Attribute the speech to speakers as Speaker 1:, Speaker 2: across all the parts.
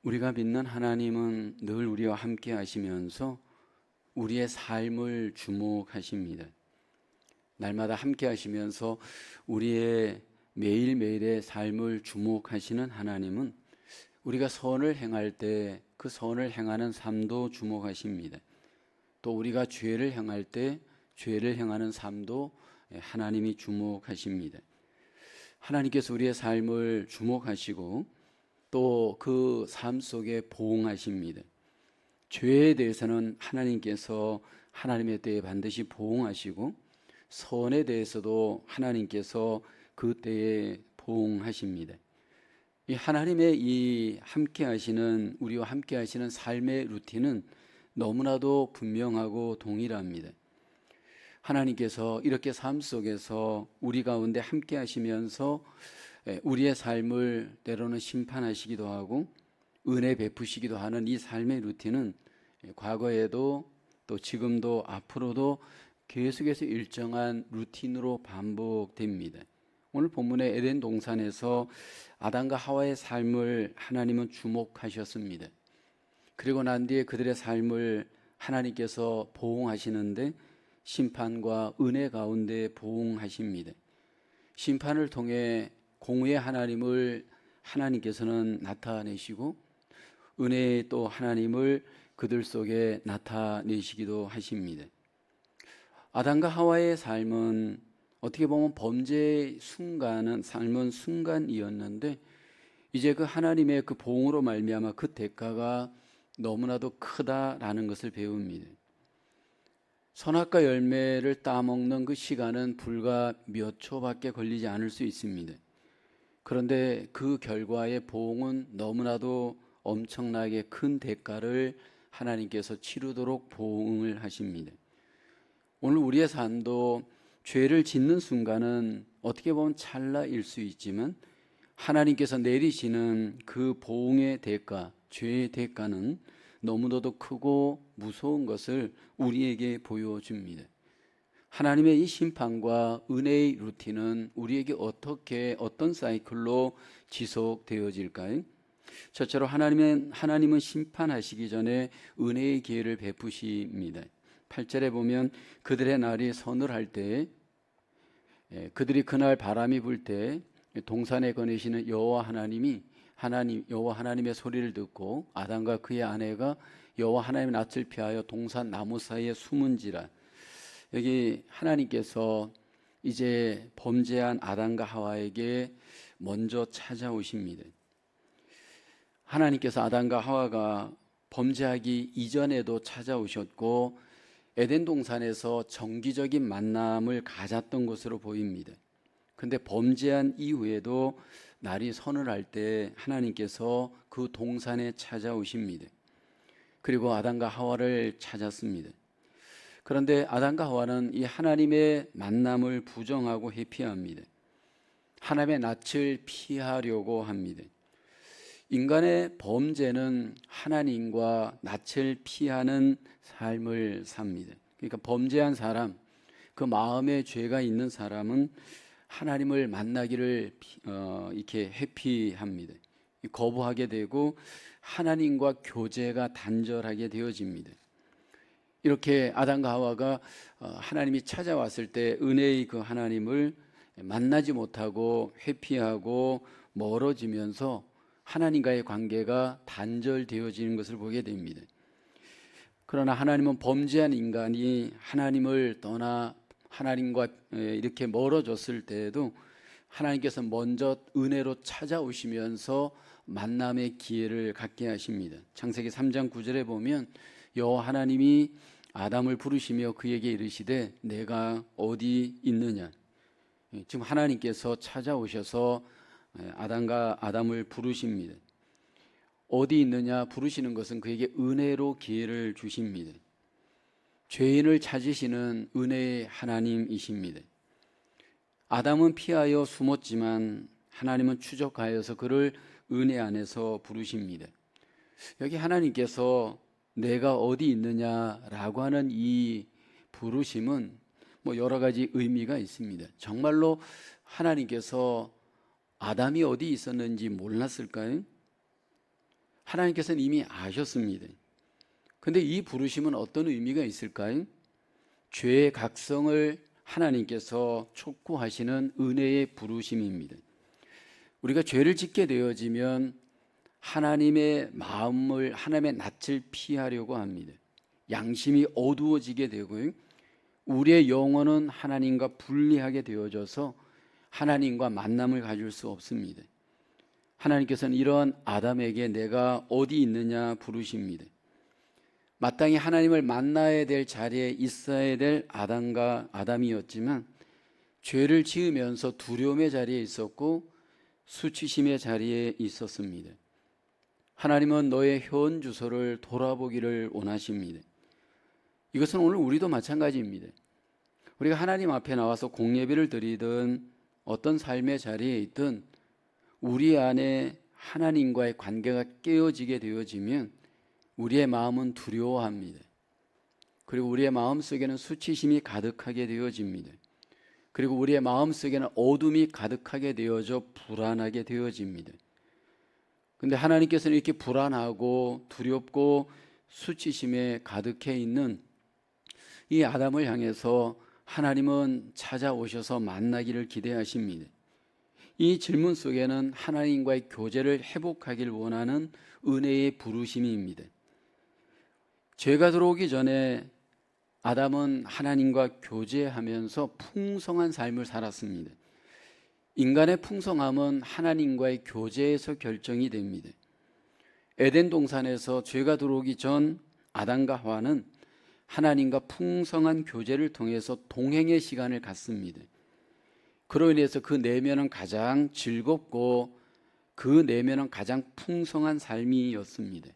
Speaker 1: 우리가 믿는 하나님은 늘 우리와 함께 하시면서 우리의 삶을 주목하십니다. 날마다 함께 하시면서 우리의 매일매일의 삶을 주목하시는 하나님은 우리가 선을 행할 때 그 선을 행하는 삶도 주목하십니다. 또 우리가 죄를 행할 때 죄를 행하는 삶도 하나님이 주목하십니다. 하나님께서 우리의 삶을 주목하시고 또 그 삶 속에 보응하십니다. 죄에 대해서는 하나님께서 하나님의 때에 반드시 보응하시고 선에 대해서도 하나님께서 그 때에 보응하십니다. 이 하나님의 이 함께 하시는 우리와 함께 하시는 삶의 루틴은 너무나도 분명하고 동일합니다. 하나님께서 이렇게 삶 속에서 우리 가운데 함께 하시면서 우리의 삶을 때로는 심판하시기도 하고 은혜 베푸시기도 하는 이 삶의 루틴은 과거에도 또 지금도 앞으로도 계속해서 일정한 루틴으로 반복됩니다. 오늘 본문의 에덴 동산에서 아담과 하와의 삶을 하나님은 주목하셨습니다. 그리고 난 뒤에 그들의 삶을 하나님께서 보응하시는데 심판과 은혜 가운데 보응하십니다. 심판을 통해 공의의 하나님을 하나님께서는 나타내시고 은혜의 또 하나님을 그들 속에 나타내시기도 하십니다. 아담과 하와의 삶은 어떻게 보면 범죄의 삶은 순간이었는데 이제 그 하나님의 그 보응으로 말미암아 그 대가가 너무나도 크다라는 것을 배웁니다. 선악과 열매를 따먹는 그 시간은 불과 몇 초밖에 걸리지 않을 수 있습니다. 그런데 그 결과의 보응은 너무나도 엄청나게 큰 대가를 하나님께서 치르도록 보응을 하십니다. 오늘 우리의 삶도 죄를 짓는 순간은 어떻게 보면 찰나일 수 있지만 하나님께서 내리시는 그 보응의 대가, 죄의 대가는 너무나도 크고 무서운 것을 우리에게 보여줍니다. 하나님의 이 심판과 은혜의 루틴은 우리에게 어떤 사이클로 지속되어질까요? 첫째로 하나님은 심판하시기 전에 은혜의 기회를 베푸십니다. 8절에 보면 그들의 날이 서늘할 때 그들이 그날 바람이 불 때 동산에 거니시는 여호와 하나님의 소리를 듣고 아담과 그의 아내가 여호와 하나님의 낯을 피하여 동산 나무 사이에 숨은지라. 여기 하나님께서 이제 범죄한 아담과 하와에게 먼저 찾아오십니다. 하나님께서 아담과 하와가 범죄하기 이전에도 찾아오셨고 에덴 동산에서 정기적인 만남을 가졌던 것으로 보입니다. 그런데 범죄한 이후에도 날이 서늘할 때 하나님께서 그 동산에 찾아오십니다. 그리고 아담과 하와를 찾았습니다. 그런데 아담과 하와는 이 하나님의 만남을 부정하고 회피합니다. 하나님의 낯을 피하려고 합니다. 인간의 범죄는 하나님과 낯을 피하는 삶을 삽니다. 그러니까 범죄한 사람, 그 마음에 죄가 있는 사람은 하나님을 만나기를 이렇게 회피합니다. 거부하게 되고 하나님과 교제가 단절하게 되어집니다. 이렇게 아담과 하와가 하나님이 찾아왔을 때 은혜의 그 하나님을 만나지 못하고 회피하고 멀어지면서 하나님과의 관계가 단절되어지는 것을 보게 됩니다. 그러나 하나님은 범죄한 인간이 하나님을 떠나 하나님과 이렇게 멀어졌을 때에도 하나님께서 먼저 은혜로 찾아오시면서 만남의 기회를 갖게 하십니다. 창세기 3장 9절에 보면 여호와 하나님이 아담을 부르시며 그에게 이르시되 내가 어디 있느냐. 지금 하나님께서 찾아오셔서 아담을 부르십니다. 어디 있느냐 부르시는 것은 그에게 은혜로 기회를 주십니다. 죄인을 찾으시는 은혜의 하나님이십니다. 아담은 피하여 숨었지만 하나님은 추적하여서 그를 은혜 안에서 부르십니다. 여기 하나님께서 내가 어디 있느냐라고 하는 이 부르심은 여러 가지 의미가 있습니다. 정말로 하나님께서 아담이 어디 있었는지 몰랐을까요? 하나님께서는 이미 아셨습니다. 근데 이 부르심은 어떤 의미가 있을까요? 죄의 각성을 하나님께서 촉구하시는 은혜의 부르심입니다. 우리가 죄를 짓게 되어지면 하나님의 마음을, 하나님의 낯을 피하려고 합니다. 양심이 어두워지게 되고요. 우리의 영혼은 하나님과 분리하게 되어져서 하나님과 만남을 가질 수 없습니다. 하나님께서는 이런 아담에게 내가 어디 있느냐 부르십니다. 마땅히 하나님을 만나야 될 자리에 있어야 될 아담이었지만 죄를 지으면서 두려움의 자리에 있었고 수치심의 자리에 있었습니다. 하나님은 너의 현 주소를 돌아보기를 원하십니다. 이것은 오늘 우리도 마찬가지입니다. 우리가 하나님 앞에 나와서 공예배를 드리든 어떤 삶의 자리에 있든 우리 안에 하나님과의 관계가 깨어지게 되어지면 우리의 마음은 두려워합니다. 그리고 우리의 마음속에는 수치심이 가득하게 되어집니다. 그리고 우리의 마음속에는 어둠이 가득하게 되어져 불안하게 되어집니다. 근데 하나님께서는 이렇게 불안하고 두렵고 수치심에 가득해 있는 이 아담을 향해서 하나님은 찾아오셔서 만나기를 기대하십니다. 이 질문 속에는 하나님과의 교제를 회복하길 원하는 은혜의 부르심입니다. 죄가 들어오기 전에 아담은 하나님과 교제하면서 풍성한 삶을 살았습니다. 인간의 풍성함은 하나님과의 교제에서 결정이 됩니다. 에덴 동산에서 죄가 들어오기 전 아담과 하와는 하나님과 풍성한 교제를 통해서 동행의 시간을 갖습니다. 그로 인해서 그 내면은 가장 즐겁고 그 내면은 가장 풍성한 삶이었습니다.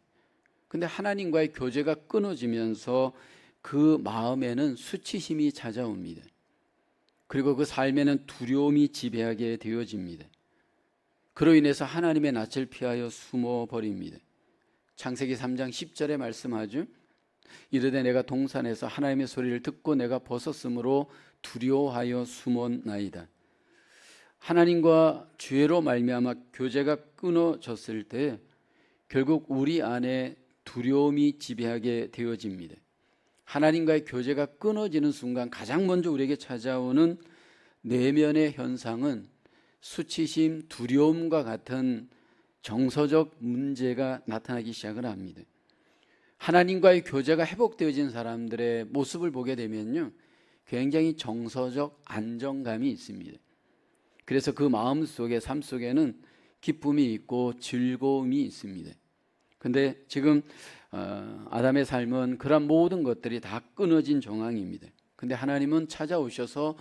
Speaker 1: 근데 하나님과의 교제가 끊어지면서 그 마음에는 수치심이 찾아옵니다. 그리고 그 삶에는 두려움이 지배하게 되어집니다. 그로 인해서 하나님의 낯을 피하여 숨어버립니다. 창세기 3장 10절에 말씀하죠. 이르되 내가 동산에서 하나님의 소리를 듣고 내가 벗었으므로 두려워하여 숨었나이다. 하나님과 죄로 말미암아 교제가 끊어졌을 때 결국 우리 안에 두려움이 지배하게 되어집니다. 하나님과의 교제가 끊어지는 순간 가장 먼저 우리에게 찾아오는 내면의 현상은 수치심, 두려움과 같은 정서적 문제가 나타나기 시작을 합니다. 하나님과의 교제가 회복되어진 사람들의 모습을 보게 되면요, 굉장히 정서적 안정감이 있습니다. 그래서 그 마음 속에, 삶 속에는 기쁨이 있고 즐거움이 있습니다. 근데 지금 아담의 삶은 그런 모든 것들이 다 끊어진 정황입니다. 근데 하나님은 찾아오셔서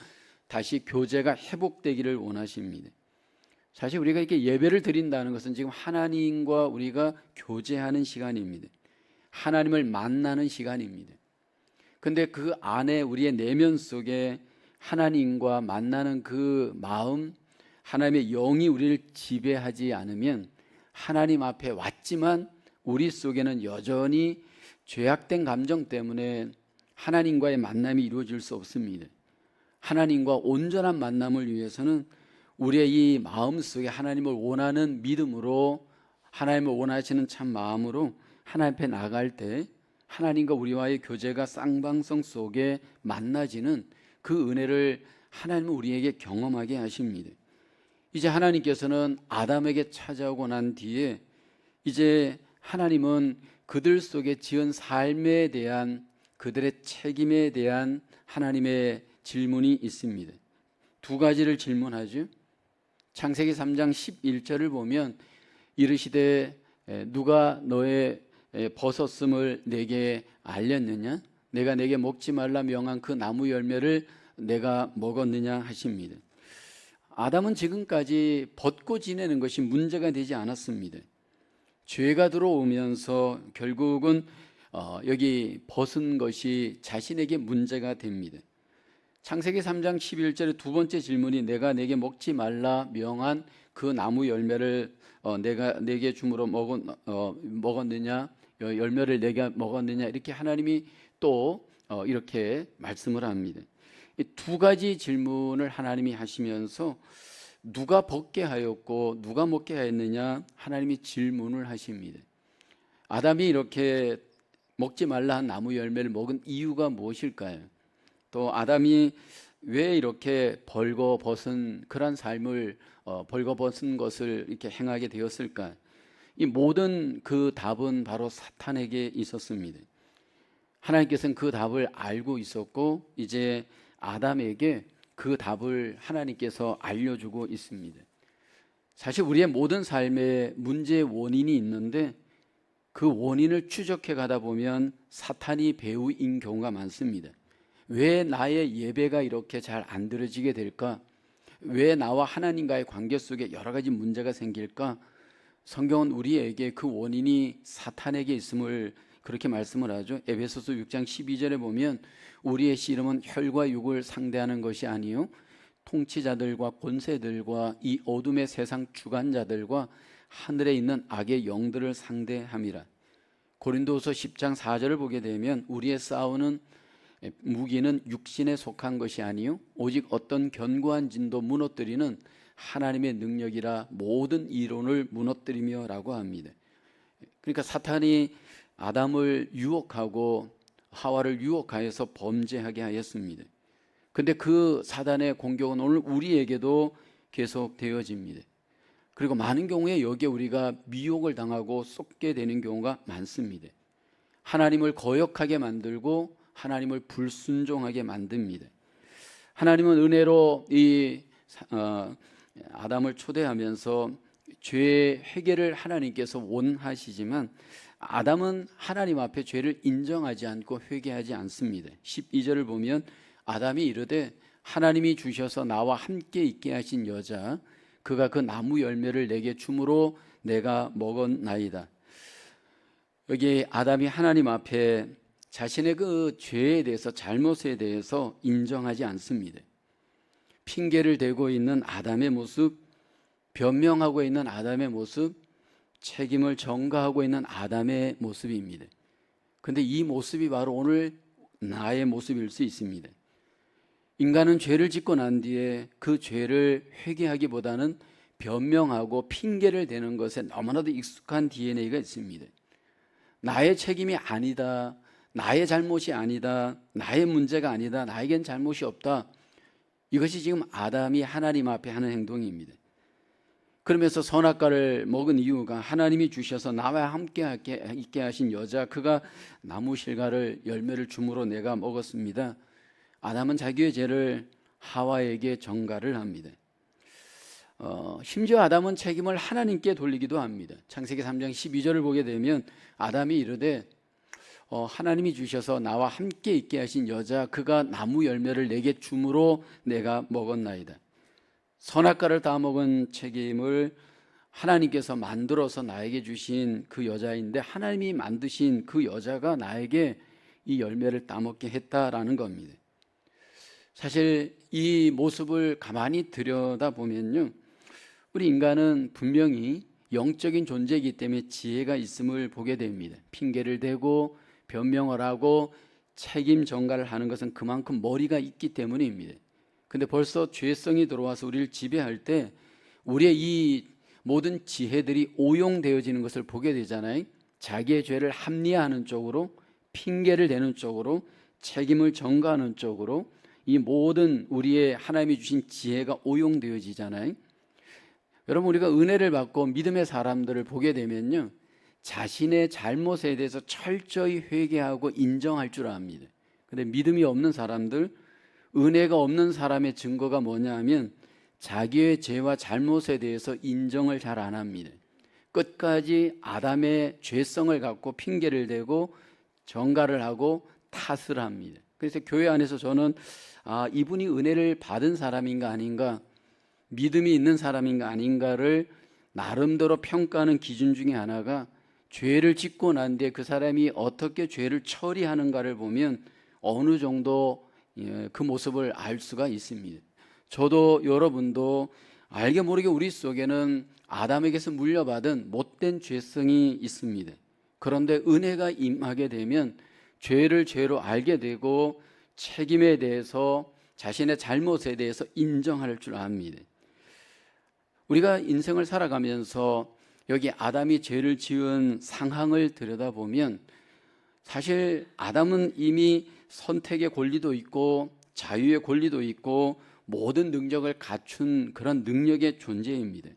Speaker 1: 다시 교제가 회복되기를 원하십니다. 사실 우리가 이렇게 예배를 드린다는 것은 지금 하나님과 우리가 교제하는 시간입니다. 하나님을 만나는 시간입니다. 근데 그 안에 우리의 내면 속에 하나님과 만나는 그 마음, 하나님의 영이 우리를 지배하지 않으면 하나님 앞에 왔지만 우리 속에는 여전히 죄악된 감정 때문에 하나님과의 만남이 이루어질 수 없습니다. 하나님과 온전한 만남을 위해서는 우리의 이 마음 속에 하나님을 원하는 믿음으로, 하나님을 원하시는 참 마음으로 하나님 앞에 나갈 때 하나님과 우리와의 교제가 쌍방성 속에 만나지는 그 은혜를 하나님은 우리에게 경험하게 하십니다. 이제 하나님께서는 아담에게 찾아오고 난 뒤에 이제 하나님은 그들 속에 지은 삶에 대한, 그들의 책임에 대한 하나님의 질문이 있습니다. 두 가지를 질문하죠. 창세기 3장 11절을 보면 이르시되 누가 너의 벗었음을 내게 알렸느냐? 내가 내게 먹지 말라 명한 그 나무 열매를 내가 먹었느냐 하십니다. 아담은 지금까지 벗고 지내는 것이 문제가 되지 않았습니다. 죄가 들어오면서 결국은 여기 벗은 것이 자신에게 문제가 됩니다. 창세기 3장 11절의 두 번째 질문이 내가 내게 먹지 말라 명한 그 나무 열매를 내가 내게 주므로 먹었느냐, 열매를 내가 먹었느냐, 이렇게 하나님이 또 이렇게 말씀을 합니다. 이 두 가지 질문을 하나님이 하시면서 누가 벗게 하였고 누가 먹게 하였느냐 하나님이 질문을 하십니다. 아담이 이렇게 먹지 말라 한 나무 열매를 먹은 이유가 무엇일까요? 또 아담이 왜 이렇게 벌거벗은 그런 삶을 벌거벗은 것을 이렇게 행하게 되었을까? 이 모든 그 답은 바로 사탄에게 있었습니다. 하나님께서는 그 답을 알고 있었고 이제 아담에게 그 답을 하나님께서 알려주고 있습니다. 사실 우리의 모든 삶에 문제의 원인이 있는데 그 원인을 추적해 가다 보면 사탄이 배우인 경우가 많습니다. 왜 나의 예배가 이렇게 잘 안 들어지게 될까? 왜 나와 하나님과의 관계 속에 여러 가지 문제가 생길까? 성경은 우리에게 그 원인이 사탄에게 있음을 그렇게 말씀을 하죠. 에베소서 6장 12절에 보면 우리의 씨름은 혈과 육을 상대하는 것이 아니요 통치자들과 권세들과 이 어둠의 세상 주관자들과 하늘에 있는 악의 영들을 상대함이라. 고린도서 10장 4절을 보게 되면 우리의 싸우는 무기는 육신에 속한 것이 아니요 오직 어떤 견고한 진도 무너뜨리는 하나님의 능력이라 모든 이론을 무너뜨리며 라고 합니다. 그러니까 사탄이 아담을 유혹하고 하와를 유혹하여서 범죄하게 하였습니다. 근데 그 사단의 공격은 오늘 우리에게도 계속 되어집니다. 그리고 많은 경우에 여기에 우리가 미혹을 당하고 쏟게 되는 경우가 많습니다. 하나님을 거역하게 만들고 하나님을 불순종하게 만듭니다. 하나님은 은혜로 이 아담을 초대하면서 죄의 회개를 하나님께서 원하시지만 아담은 하나님 앞에 죄를 인정하지 않고 회개하지 않습니다. 12절을 보면 아담이 이르되 하나님이 주셔서 나와 함께 있게 하신 여자 그가 그 나무 열매를 내게 주므로 내가 먹었나이다. 여기 아담이 하나님 앞에 자신의 그 죄에 대해서 잘못에 대해서 인정하지 않습니다. 핑계를 대고 있는 아담의 모습, 변명하고 있는 아담의 모습, 책임을 전가하고 있는 아담의 모습입니다. 그런데 이 모습이 바로 오늘 나의 모습일 수 있습니다. 인간은 죄를 짓고 난 뒤에 그 죄를 회개하기보다는 변명하고 핑계를 대는 것에 너무나도 익숙한 DNA가 있습니다. 나의 책임이 아니다, 나의 잘못이 아니다, 나의 문제가 아니다, 나에겐 잘못이 없다. 이것이 지금 아담이 하나님 앞에 하는 행동입니다. 그러면서 선악과를 먹은 이유가 하나님이 주셔서 나와 함께 있게 하신 여자 그가 나무 실과를 열매를 주므로 내가 먹었습니다. 아담은 자기의 죄를 하와에게 전가를 합니다. 심지어 아담은 책임을 하나님께 돌리기도 합니다. 창세기 3장 12절을 보게 되면 아담이 이르되 하나님이 주셔서 나와 함께 있게 하신 여자 그가 나무 열매를 내게 주므로 내가 먹었나이다. 선악과를 다 먹은 책임을 하나님께서 만들어서 나에게 주신 그 여자인데 하나님이 만드신 그 여자가 나에게 이 열매를 따먹게 했다라는 겁니다. 사실 이 모습을 가만히 들여다보면요, 우리 인간은 분명히 영적인 존재이기 때문에 지혜가 있음을 보게 됩니다. 핑계를 대고 변명을 하고 책임 전가를 하는 것은 그만큼 머리가 있기 때문입니다. 근데 벌써 죄성이 들어와서 우리를 지배할 때 우리의 이 모든 지혜들이 오용되어지는 것을 보게 되잖아요. 자기의 죄를 합리화하는 쪽으로, 핑계를 대는 쪽으로, 책임을 전가하는 쪽으로 이 모든 우리의 하나님이 주신 지혜가 오용되어지잖아요. 여러분, 우리가 은혜를 받고 믿음의 사람들을 보게 되면요, 자신의 잘못에 대해서 철저히 회개하고 인정할 줄 압니다. 근데 믿음이 없는 사람들, 은혜가 없는 사람의 증거가 뭐냐 하면 자기의 죄와 잘못에 대해서 인정을 잘 안 합니다. 끝까지 아담의 죄성을 갖고 핑계를 대고 전가를 하고 탓을 합니다. 그래서 교회 안에서 저는 이분이 은혜를 받은 사람인가 아닌가, 믿음이 있는 사람인가 아닌가를 나름대로 평가하는 기준 중에 하나가 죄를 짓고 난 뒤에 그 사람이 어떻게 죄를 처리하는가를 보면 어느 정도 그 모습을 알 수가 있습니다. 저도 여러분도 알게 모르게 우리 속에는 아담에게서 물려받은 못된 죄성이 있습니다. 그런데 은혜가 임하게 되면 죄를 죄로 알게 되고 책임에 대해서 자신의 잘못에 대해서 인정할 줄 압니다. 우리가 인생을 살아가면서 여기 아담이 죄를 지은 상황을 들여다보면 사실 아담은 이미 선택의 권리도 있고 자유의 권리도 있고 모든 능력을 갖춘 그런 능력의 존재입니다.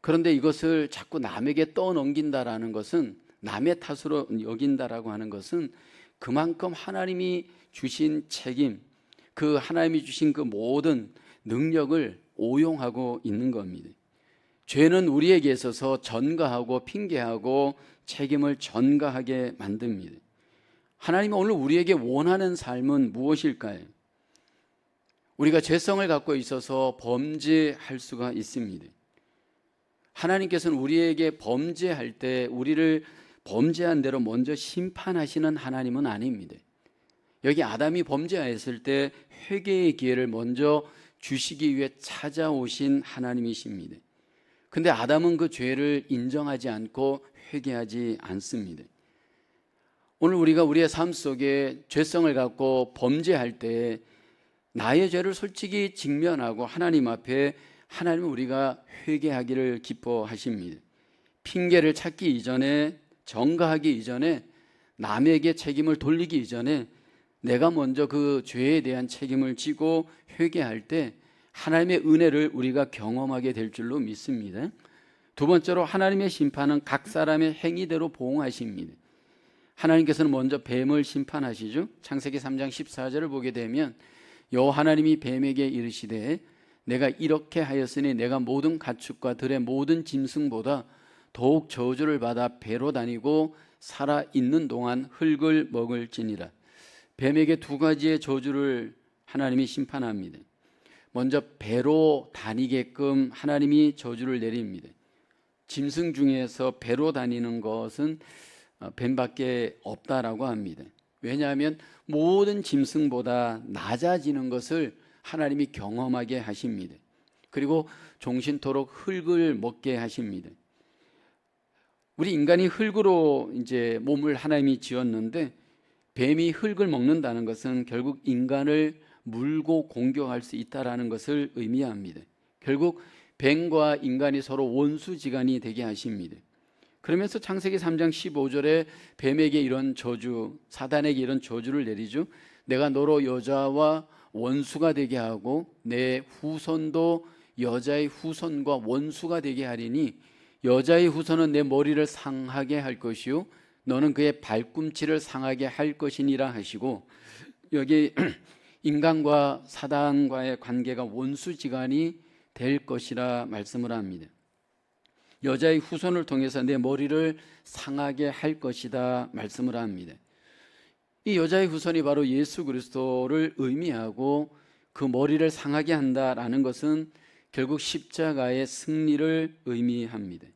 Speaker 1: 그런데 이것을 자꾸 남에게 떠넘긴다라는 것은, 남의 탓으로 여긴다라고 하는 것은 그만큼 하나님이 주신 책임, 그 하나님이 주신 그 모든 능력을 오용하고 있는 겁니다. 죄는 우리에게 있어서 전가하고 핑계하고 책임을 전가하게 만듭니다. 하나님은 오늘 우리에게 원하는 삶은 무엇일까요? 우리가 죄성을 갖고 있어서 범죄할 수가 있습니다. 하나님께서는 우리에게 범죄할 때 우리를 범죄한 대로 먼저 심판하시는 하나님은 아닙니다. 여기 아담이 범죄하였을 때 회개의 기회를 먼저 주시기 위해 찾아오신 하나님이십니다. 근데 아담은 그 죄를 인정하지 않고 회개하지 않습니다. 오늘 우리가 우리의 삶 속에 죄성을 갖고 범죄할 때 나의 죄를 솔직히 직면하고 하나님 앞에, 하나님은 우리가 회개하기를 기뻐하십니다. 핑계를 찾기 이전에, 전가하기 이전에, 남에게 책임을 돌리기 이전에 내가 먼저 그 죄에 대한 책임을 지고 회개할 때 하나님의 은혜를 우리가 경험하게 될 줄로 믿습니다. 두 번째로, 하나님의 심판은 각 사람의 행위대로 보응하십니다. 하나님께서는 먼저 뱀을 심판하시죠. 창세기 3장 14절을 보게 되면 여호와 하나님이 뱀에게 이르시되 내가 이렇게 하였으니 내가 모든 가축과 들의 모든 짐승보다 더욱 저주를 받아 배로 다니고 살아 있는 동안 흙을 먹을지니라. 뱀에게 두 가지의 저주를 하나님이 심판합니다. 먼저 배로 다니게끔 하나님이 저주를 내립니다. 짐승 중에서 배로 다니는 것은 뱀밖에 없다라고 합니다. 왜냐하면 모든 짐승보다 낮아지는 것을 하나님이 경험하게 하십니다. 그리고 종신토록 흙을 먹게 하십니다. 우리 인간이 흙으로 이제 몸을 하나님이 지었는데, 뱀이 흙을 먹는다는 것은 결국 인간을 물고 공격할 수 있다라는 것을 의미합니다. 결국 뱀과 인간이 서로 원수지간이 되게 하십니다. 그러면서 창세기 3장 15절에 뱀에게 이런 저주, 사단에게 이런 저주를 내리죠. 내가 너로 여자와 원수가 되게 하고 내 후손도 여자의 후손과 원수가 되게 하리니 여자의 후손은 내 머리를 상하게 할 것이요 너는 그의 발꿈치를 상하게 할 것이니라 하시고, 여기 인간과 사단과의 관계가 원수지간이 될 것이라 말씀을 합니다. 여자의 후손을 통해서 내 머리를 상하게 할 것이다 말씀을 합니다. 이 여자의 후손이 바로 예수 그리스도를 의미하고 그 머리를 상하게 한다라는 것은 결국 십자가의 승리를 의미합니다.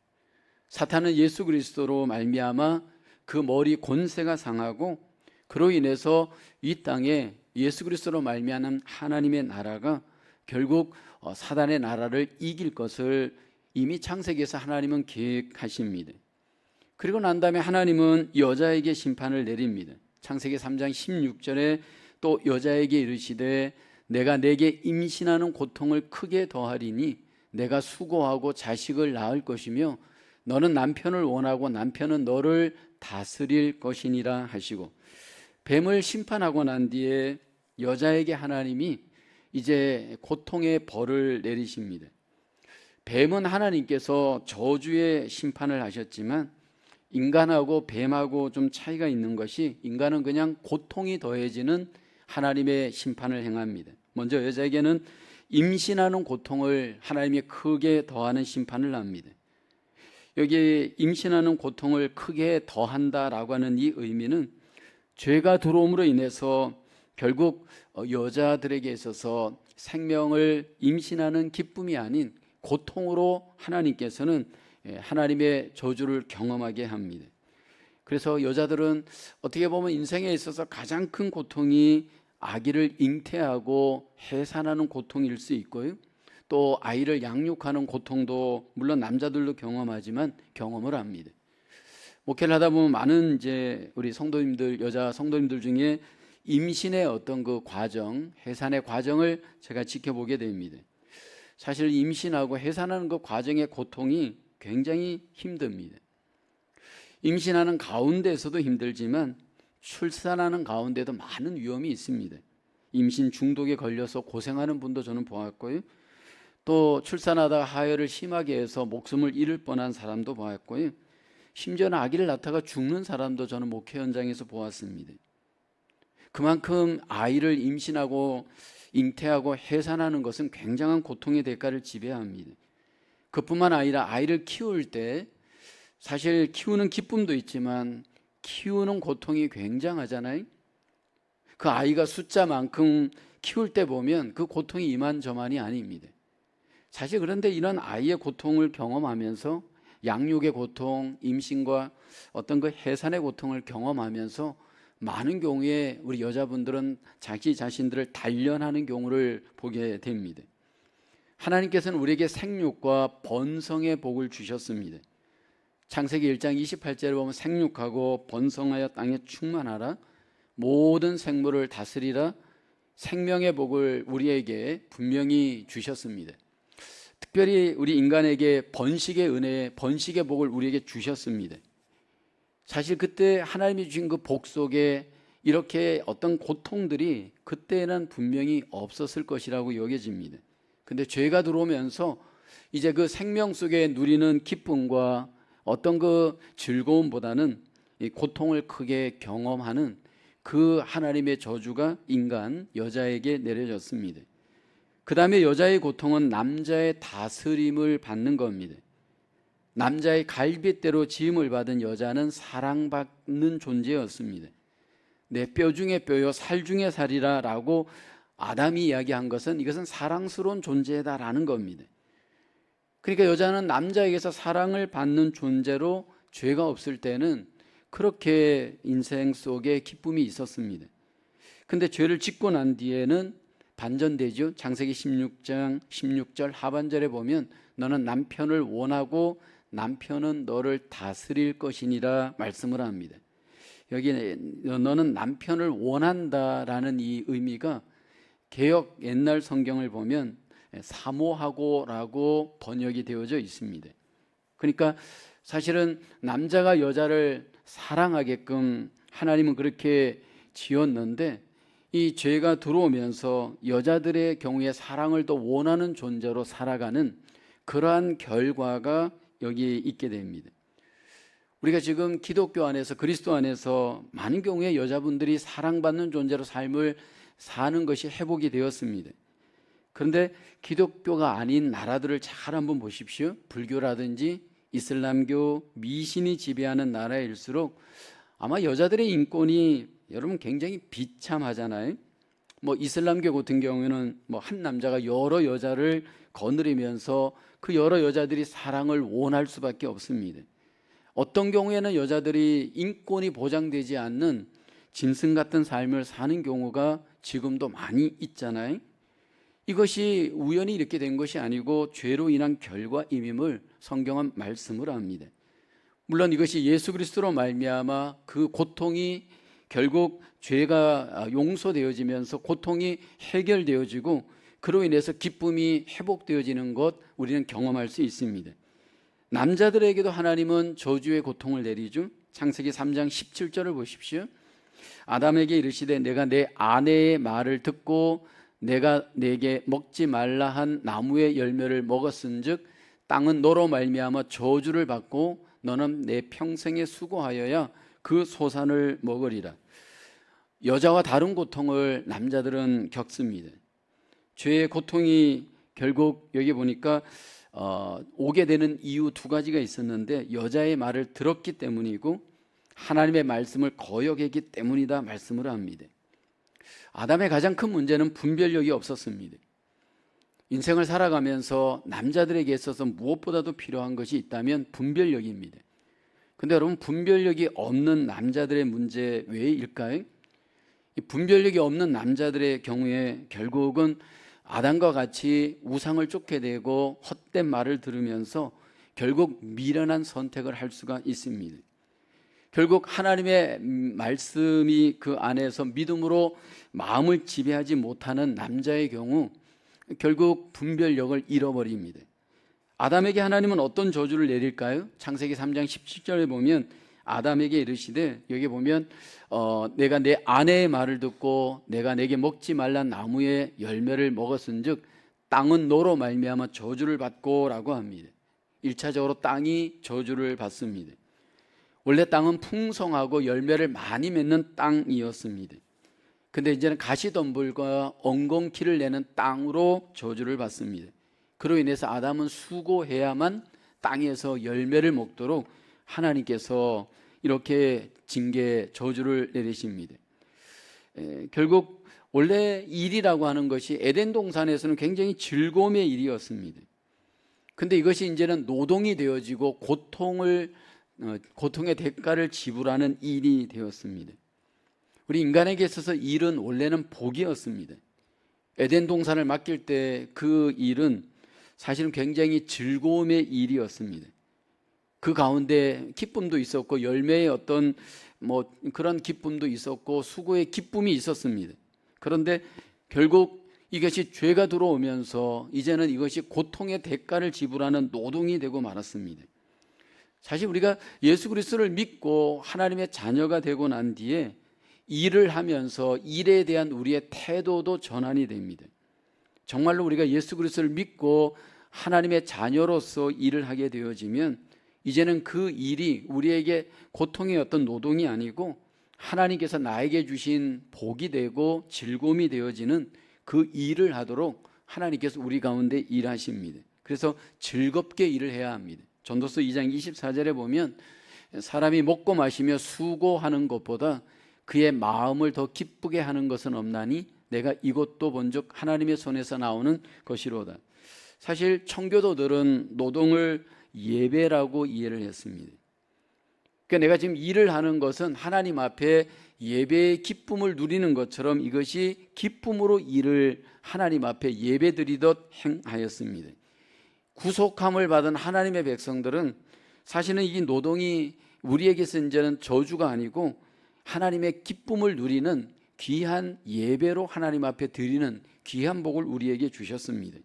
Speaker 1: 사탄은 예수 그리스도로 말미암아 그 머리 권세가 상하고 그로 인해서 이 땅에 예수 그리스도로 말미암은 하나님의 나라가 결국 사단의 나라를 이길 것을 이미 창세기에서 하나님은 계획하십니다. 그리고 난 다음에 하나님은 여자에게 심판을 내립니다. 창세기 3장 16절에 또 여자에게 이르시되 내가 내게 임신하는 고통을 크게 더하리니 내가 수고하고 자식을 낳을 것이며 너는 남편을 원하고 남편은 너를 다스릴 것이니라 하시고, 뱀을 심판하고 난 뒤에 여자에게 하나님이 이제 고통의 벌을 내리십니다. 뱀은 하나님께서 저주의 심판을 하셨지만 인간하고 뱀하고 좀 차이가 있는 것이, 인간은 그냥 고통이 더해지는 하나님의 심판을 행합니다. 먼저 여자에게는 임신하는 고통을 하나님이 크게 더하는 심판을 합니다. 여기 임신하는 고통을 크게 더한다라고 하는 이 의미는 죄가 들어옴으로 인해서 결국 여자들에게 있어서 생명을 임신하는 기쁨이 아닌 고통으로 하나님께서는 하나님의 저주를 경험하게 합니다. 그래서 여자들은 어떻게 보면 인생에 있어서 가장 큰 고통이 아기를 잉태하고 해산하는 고통일 수 있고요, 또 아이를 양육하는 고통도 물론 남자들도 경험하지만 경험을 합니다. 목회를 하다 보면 많은 이제 우리 성도님들, 여자 성도님들 중에 임신의 어떤 그 과정, 해산의 과정을 제가 지켜보게 됩니다. 사실 임신하고 해산하는 그 과정의 고통이 굉장히 힘듭니다. 임신하는 가운데서도 힘들지만 출산하는 가운데도 많은 위험이 있습니다. 임신 중독에 걸려서 고생하는 분도 저는 보았고요. 또 출산하다가 하혈을 심하게 해서 목숨을 잃을 뻔한 사람도 보았고요. 심지어는 아기를 낳다가 죽는 사람도 저는 목회 현장에서 보았습니다. 그만큼 아이를 임신하고 잉태하고 해산하는 것은 굉장한 고통의 대가를 지배해야 합니다. 그뿐만 아니라 아이를 키울 때 사실 키우는 기쁨도 있지만 키우는 고통이 굉장하잖아요. 그 아이가 숫자만큼 키울 때 보면 그 고통이 이만저만이 아닙니다. 사실 그런데 이런 아이의 고통을 경험하면서 양육의 고통, 임신과 어떤 그 해산의 고통을 경험하면서 많은 경우에 우리 여자분들은 자기 자신들을 단련하는 경우를 보게 됩니다. 하나님께서는 우리에게 생육과 번성의 복을 주셨습니다. 창세기 1장 28절에 보면 생육하고 번성하여 땅에 충만하라, 모든 생물을 다스리라, 생명의 복을 우리에게 분명히 주셨습니다. 특별히 우리 인간에게 번식의 은혜, 번식의 복을 우리에게 주셨습니다. 사실 그때 하나님이 주신 그 복 속에 이렇게 어떤 고통들이 그때는 분명히 없었을 것이라고 여겨집니다. 근데 죄가 들어오면서 이제 그 생명 속에 누리는 기쁨과 어떤 그 즐거움보다는 이 고통을 크게 경험하는 그 하나님의 저주가 인간 여자에게 내려졌습니다. 그 다음에 여자의 고통은 남자의 다스림을 받는 겁니다. 남자의 갈빗대로 지음을 받은 여자는 사랑받는 존재였습니다. 내 뼈 중에 뼈요 살 중에 살이라 라고 아담이 이야기한 것은 이것은 사랑스러운 존재다라는 겁니다. 그러니까 여자는 남자에게서 사랑을 받는 존재로 죄가 없을 때는 그렇게 인생 속에 기쁨이 있었습니다. 근데 죄를 짓고 난 뒤에는 반전되죠. 창세기 16장 16절 하반절에 보면 너는 남편을 원하고 남편은 너를 다스릴 것이니라 말씀을 합니다. 여기 너는 남편을 원한다라는 이 의미가 개역 옛날 성경을 보면 사모하고라고 번역이 되어져 있습니다. 그러니까 사실은 남자가 여자를 사랑하게끔 하나님은 그렇게 지었는데 이 죄가 들어오면서 여자들의 경우에 사랑을 더 원하는 존재로 살아가는 그러한 결과가 여기 있게 됩니다. 우리가 지금 기독교 안에서 그리스도 안에서 많은 경우에 여자분들이 사랑받는 존재로 삶을 사는 것이 회복이 되었습니다. 그런데 기독교가 아닌 나라들을 잘 한번 보십시오. 불교라든지 이슬람교, 미신이 지배하는 나라일수록 아마 여자들의 인권이 여러분 굉장히 비참하잖아요. 뭐 이슬람교 같은 경우에는 뭐 한 남자가 여러 여자를 거느리면서 그 여러 여자들이 사랑을 원할 수밖에 없습니다. 어떤 경우에는 여자들이 인권이 보장되지 않는 짐승 같은 삶을 사는 경우가 지금도 많이 있잖아요. 이것이 우연히 이렇게 된 것이 아니고 죄로 인한 결과임임을 성경은 말씀을 합니다. 물론 이것이 예수 그리스도로 말미암아 그 고통이 결국 죄가 용서되어지면서 고통이 해결되어지고 그로 인해서 기쁨이 회복되어지는 것 우리는 경험할 수 있습니다. 남자들에게도 하나님은 저주의 고통을 내리죠. 창세기 3장 17절을 보십시오. 아담에게 이르시되 내가 내 아내의 말을 듣고 내가 내게 먹지 말라 한 나무의 열매를 먹었은즉 땅은 너로 말미암아 저주를 받고 너는 내 평생에 수고하여야 그 소산을 먹으리라. 여자와 다른 고통을 남자들은 겪습니다. 죄의 고통이 결국 여기 보니까 오게 되는 이유 두 가지가 있었는데 여자의 말을 들었기 때문이고 하나님의 말씀을 거역했기 때문이다 말씀을 합니다. 아담의 가장 큰 문제는 분별력이 없었습니다. 인생을 살아가면서 남자들에게 있어서 무엇보다도 필요한 것이 있다면 분별력입니다. 근데 여러분 분별력이 없는 남자들의 문제 왜일까요? 이 분별력이 없는 남자들의 경우에 결국은 아담과 같이 우상을 쫓게 되고 헛된 말을 들으면서 결국 미련한 선택을 할 수가 있습니다. 결국 하나님의 말씀이 그 안에서 믿음으로 마음을 지배하지 못하는 남자의 경우 결국 분별력을 잃어버립니다. 아담에게 하나님은 어떤 저주를 내릴까요? 창세기 3장 17절에 보면 아담에게 이르시되, 여기 보면 내가 내 아내의 말을 듣고 내가 내게 먹지 말란 나무의 열매를 먹었은즉 땅은 너로 말미암아 저주를 받고 라고 합니다. 1차적으로 땅이 저주를 받습니다. 원래 땅은 풍성하고 열매를 많이 맺는 땅이었습니다. 근데 이제는 가시덤불과 엉겅퀴를 내는 땅으로 저주를 받습니다. 그로 인해서 아담은 수고해야만 땅에서 열매를 먹도록 하나님께서 이렇게 징계, 저주를 내리십니다. 결국 원래 일이라고 하는 것이 에덴 동산에서는 굉장히 즐거움의 일이었습니다. 근데 이것이 이제는 노동이 되어지고 고통의 대가를 지불하는 일이 되었습니다. 우리 인간에게 있어서 일은 원래는 복이었습니다. 에덴 동산을 맡길 때 그 일은 사실은 굉장히 즐거움의 일이었습니다. 그 가운데 기쁨도 있었고 열매의 어떤 그런 기쁨도 있었고 수고의 기쁨이 있었습니다. 그런데 결국 이것이 죄가 들어오면서 이제는 이것이 고통의 대가를 지불하는 노동이 되고 말았습니다. 사실 우리가 예수 그리스도를 믿고 하나님의 자녀가 되고 난 뒤에 일을 하면서 일에 대한 우리의 태도도 전환이 됩니다. 정말로 우리가 예수 그리스도를 믿고 하나님의 자녀로서 일을 하게 되어지면 이제는 그 일이 우리에게 고통의 어떤 노동이 아니고 하나님께서 나에게 주신 복이 되고 즐거움이 되어지는 그 일을 하도록 하나님께서 우리 가운데 일하십니다. 그래서 즐겁게 일을 해야 합니다. 전도서 2장 24절에 보면 사람이 먹고 마시며 수고하는 것보다 그의 마음을 더 기쁘게 하는 것은 없나니 내가 이것도 본즉 하나님의 손에서 나오는 것이로다. 사실 청교도들은 노동을 예배라고 이해를 했습니다. 그러니까 내가 지금 일을 하는 것은 하나님 앞에 예배의 기쁨을 누리는 것처럼 이것이 기쁨으로 일을 하나님 앞에 예배드리듯 행하였습니다. 구속함을 받은 하나님의 백성들은 사실은 이 노동이 우리에게서 이제는 저주가 아니고 하나님의 기쁨을 누리는 귀한 예배로 하나님 앞에 드리는 귀한 복을 우리에게 주셨습니다.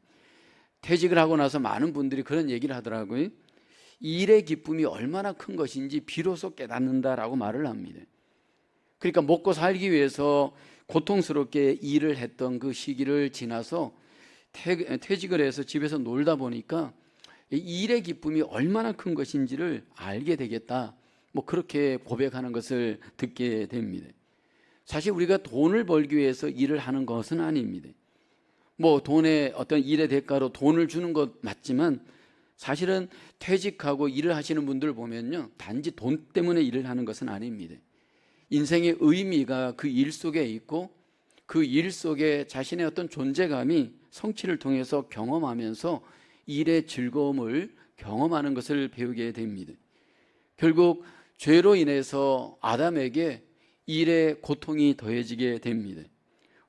Speaker 1: 퇴직을 하고 나서 많은 분들이 그런 얘기를 하더라고요. 일의 기쁨이 얼마나 큰 것인지 비로소 깨닫는다라고 말을 합니다. 그러니까 먹고 살기 위해서 고통스럽게 일을 했던 그 시기를 지나서 퇴직을 해서 집에서 놀다 보니까 일의 기쁨이 얼마나 큰 것인지를 알게 되겠다, 그렇게 고백하는 것을 듣게 됩니다. 사실 우리가 돈을 벌기 위해서 일을 하는 것은 아닙니다. 돈의 어떤 일의 대가로 돈을 주는 것 맞지만 사실은 퇴직하고 일을 하시는 분들 보면요, 단지 돈 때문에 일을 하는 것은 아닙니다. 인생의 의미가 그 일 속에 있고 그 일 속에 자신의 어떤 존재감이 성취를 통해서 경험하면서 일의 즐거움을 경험하는 것을 배우게 됩니다. 결국 죄로 인해서 아담에게 일의 고통이 더해지게 됩니다.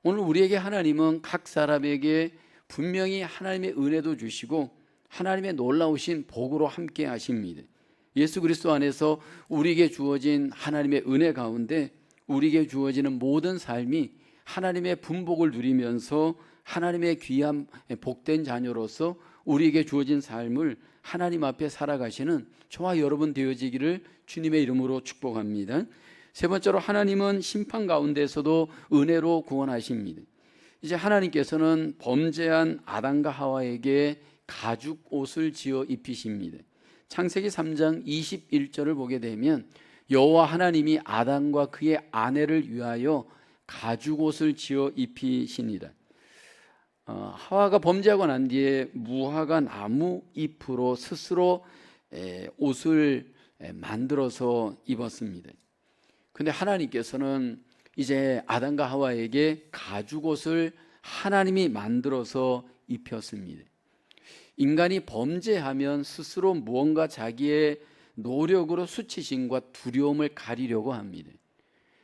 Speaker 1: 오늘 우리에게 하나님은 각 사람에게 분명히 하나님의 은혜도 주시고 하나님의 놀라우신 복으로 함께 하십니다. 예수 그리스도 안에서 우리에게 주어진 하나님의 은혜 가운데 우리에게 주어지는 모든 삶이 하나님의 분복을 누리면서 하나님의 귀한 복된 자녀로서 우리에게 주어진 삶을 하나님 앞에 살아가시는 저와 여러분 되어지기를 주님의 이름으로 축복합니다. 세 번째로 하나님은 심판 가운데서도 은혜로 구원하십니다. 이제 하나님께서는 범죄한 아담과 하와에게 가죽 옷을 지어 입히십니다. 창세기 3장 21절을 보게 되면 여호와 하나님이 아담과 그의 아내를 위하여 가죽 옷을 지어 입히시니라. 하와가 범죄하고 난 뒤에 무화과 나무 잎으로 스스로 옷을 만들어서 입었습니다. 근데 하나님께서는 이제 아담과 하와에게 가죽 옷을 하나님이 만들어서 입혔습니다. 인간이 범죄하면 스스로 무언가 자기의 노력으로 수치심과 두려움을 가리려고 합니다.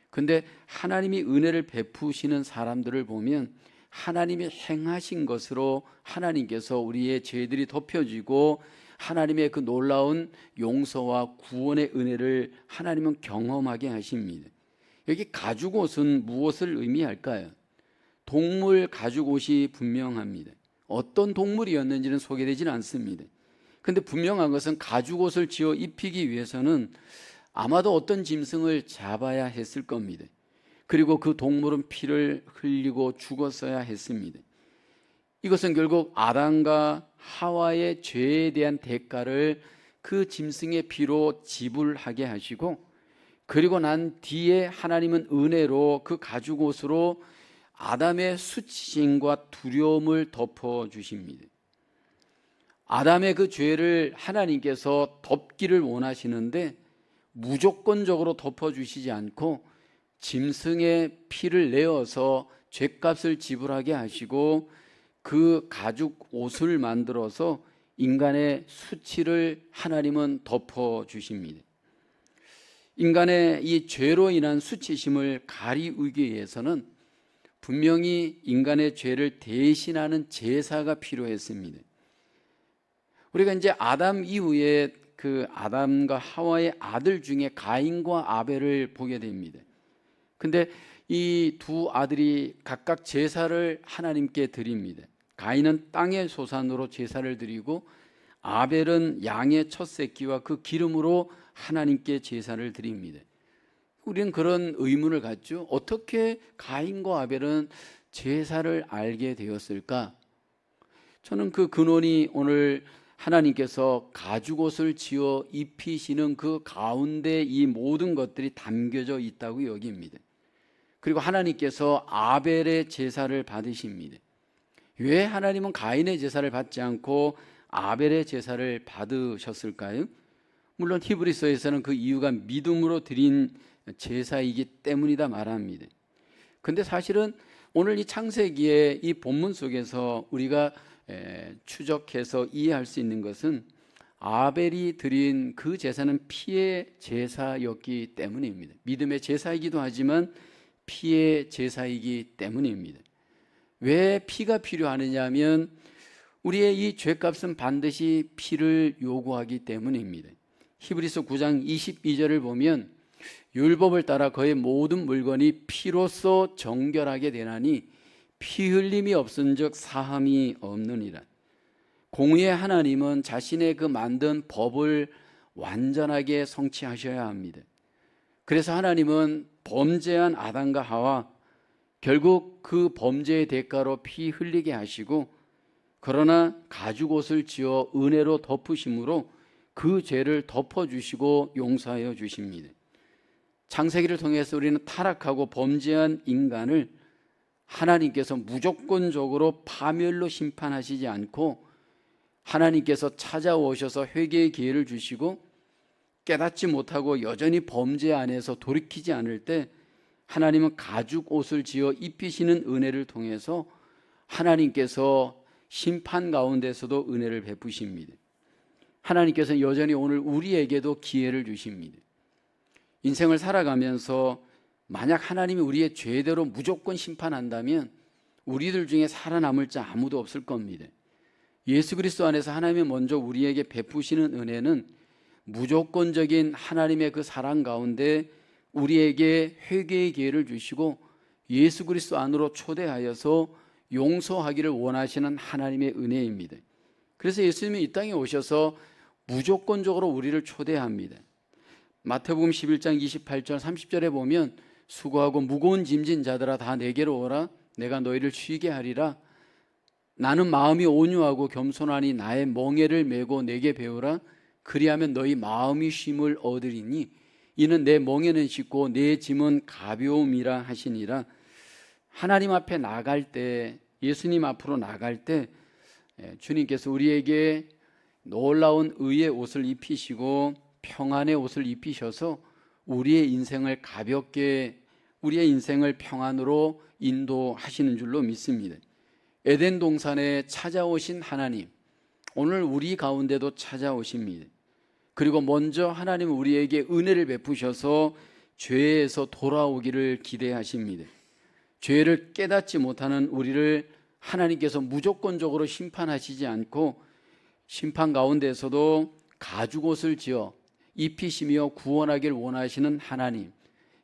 Speaker 1: 근데 하나님이 은혜를 베푸시는 사람들을 보면 하나님이 행하신 것으로 하나님께서 우리의 죄들이 덮여지고 하나님의 그 놀라운 용서와 구원의 은혜를 하나님은 경험하게 하십니다. 여기 가죽옷은 무엇을 의미할까요? 동물 가죽옷이 분명합니다. 어떤 동물이었는지는 소개되지는 않습니다. 근데 분명한 것은 가죽옷을 지어 입히기 위해서는 아마도 어떤 짐승을 잡아야 했을 겁니다. 그리고 그 동물은 피를 흘리고 죽었어야 했습니다. 이것은 결국 아담과 하와의 죄에 대한 대가를 그 짐승의 피로 지불하게 하시고, 그리고 난 뒤에 하나님은 은혜로 그 가죽옷으로 아담의 수치심과 두려움을 덮어주십니다. 아담의 그 죄를 하나님께서 덮기를 원하시는데 무조건적으로 덮어주시지 않고 짐승의 피를 내어서 죄값을 지불하게 하시고 그 가죽 옷을 만들어서 인간의 수치를 하나님은 덮어주십니다. 인간의 이 죄로 인한 수치심을 가리우기 위해서는 분명히 인간의 죄를 대신하는 제사가 필요했습니다. 우리가 이제 아담 이후에 그 아담과 하와의 아들 중에 가인과 아벨을 보게 됩니다. 근데 이 두 아들이 각각 제사를 하나님께 드립니다. 가인은 땅의 소산으로 제사를 드리고 아벨은 양의 첫 새끼와 그 기름으로 하나님께 제사를 드립니다. 우리는 그런 의문을 갖죠. 어떻게 가인과 아벨은 제사를 알게 되었을까? 저는 그 근원이 오늘 하나님께서 가죽옷을 지어 입히시는 그 가운데 이 모든 것들이 담겨져 있다고 여깁니다. 그리고 하나님께서 아벨의 제사를 받으십니다. 왜 하나님은 가인의 제사를 받지 않고 아벨의 제사를 받으셨을까요? 물론 히브리서에서는 그 이유가 믿음으로 드린 제사이기 때문이다 말합니다. 근데 사실은 오늘 이 창세기의 이 본문 속에서 우리가 추적해서 이해할 수 있는 것은 아벨이 드린 그 제사는 피의 제사였기 때문입니다. 믿음의 제사이기도 하지만 피의 제사이기 때문입니다. 왜 피가 필요하느냐 하면 우리의 이 죄값은 반드시 피를 요구하기 때문입니다. 히브리서 9장 22절을 보면 율법을 따라 그의 모든 물건이 피로써 정결하게 되나니 피 흘림이 없은즉 사함이 없느니라. 공의의 하나님은 자신의 그 만든 법을 완전하게 성취하셔야 합니다. 그래서 하나님은 범죄한 아담과 하와 결국 그 범죄의 대가로 피 흘리게 하시고, 그러나 가죽옷을 지어 은혜로 덮으심으로 그 죄를 덮어주시고 용서하여 주십니다. 창세기를 통해서 우리는 타락하고 범죄한 인간을 하나님께서 무조건적으로 파멸로 심판하시지 않고 하나님께서 찾아오셔서 회개의 기회를 주시고, 깨닫지 못하고 여전히 범죄 안에서 돌이키지 않을 때 하나님은 가죽 옷을 지어 입히시는 은혜를 통해서 하나님께서 심판 가운데서도 은혜를 베푸십니다. 하나님께서 여전히 오늘 우리에게도 기회를 주십니다. 인생을 살아가면서 만약 하나님이 우리의 죄대로 무조건 심판한다면 우리들 중에 살아남을 자 아무도 없을 겁니다. 예수 그리스도 안에서 하나님이 먼저 우리에게 베푸시는 은혜는 무조건적인 하나님의 그 사랑 가운데 우리에게 회개의 기회를 주시고 예수 그리스도 안으로 초대하여서 용서하기를 원하시는 하나님의 은혜입니다. 그래서 예수님이 이 땅에 오셔서 무조건적으로 우리를 초대합니다. 마태복음 11장 28절 30절에 보면 수고하고 무거운 짐진 자들아 다 내게로 오라 내가 너희를 쉬게 하리라. 나는 마음이 온유하고 겸손하니 나의 멍에를 메고 내게 배우라. 그리하면 너희 마음이 쉼을 얻으리니 이는 내 멍에는 쉽고 내 짐은 가벼움이라 하시니라. 하나님 앞에 나갈 때, 예수님 앞으로 나갈 때 주님께서 우리에게 놀라운 의의 옷을 입히시고 평안의 옷을 입히셔서 우리의 인생을 가볍게, 우리의 인생을 평안으로 인도하시는 줄로 믿습니다. 에덴 동산에 찾아오신 하나님, 오늘 우리 가운데도 찾아오십니다. 그리고 먼저 하나님은 우리에게 은혜를 베푸셔서 죄에서 돌아오기를 기대하십니다. 죄를 깨닫지 못하는 우리를 하나님께서 무조건적으로 심판하시지 않고 심판 가운데서도 가죽옷을 지어 입히시며 구원하길 원하시는 하나님,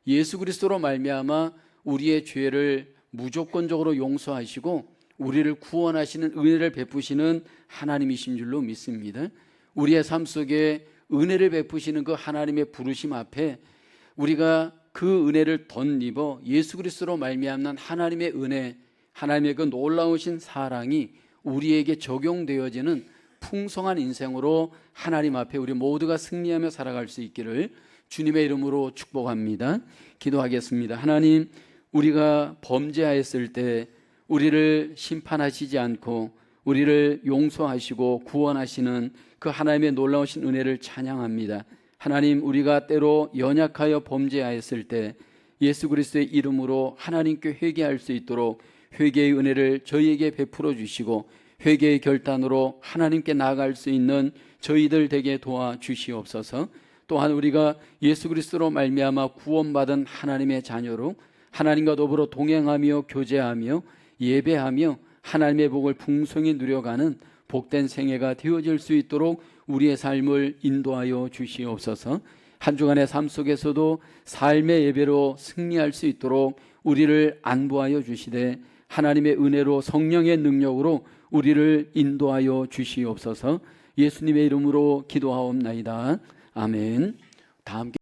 Speaker 1: 예수 그리스도로 말미암아 우리의 죄를 무조건적으로 용서하시고 우리를 구원하시는 은혜를 베푸시는 하나님이신 줄로 믿습니다. 우리의 삶 속에 은혜를 베푸시는 그 하나님의 부르심 앞에 우리가 그 은혜를 덧입어 예수 그리스도로 말미암는 하나님의 은혜, 하나님의 그 놀라우신 사랑이 우리에게 적용되어지는 풍성한 인생으로 하나님 앞에 우리 모두가 승리하며 살아갈 수 있기를 주님의 이름으로 축복합니다. 기도하겠습니다. 하나님, 우리가 범죄하였을 때 우리를 심판하시지 않고 우리를 용서하시고 구원하시는 그 하나님의 놀라우신 은혜를 찬양합니다. 하나님, 우리가 때로 연약하여 범죄하였을 때 예수 그리스도의 이름으로 하나님께 회개할 수 있도록 회개의 은혜를 저희에게 베풀어 주시고 회개의 결단으로 하나님께 나아갈 수 있는 저희들 되게 도와주시옵소서. 또한 우리가 예수 그리스도로 말미암아 구원받은 하나님의 자녀로 하나님과 더불어 동행하며 교제하며 예배하며 하나님의 복을 풍성히 누려가는 복된 생애가 되어질 수 있도록 우리의 삶을 인도하여 주시옵소서. 한 주간의 삶 속에서도 삶의 예배로 승리할 수 있도록 우리를 안보하여 주시되 하나님의 은혜로 성령의 능력으로 우리를 인도하여 주시옵소서. 예수님의 이름으로 기도하옵나이다. 아멘. 다 함께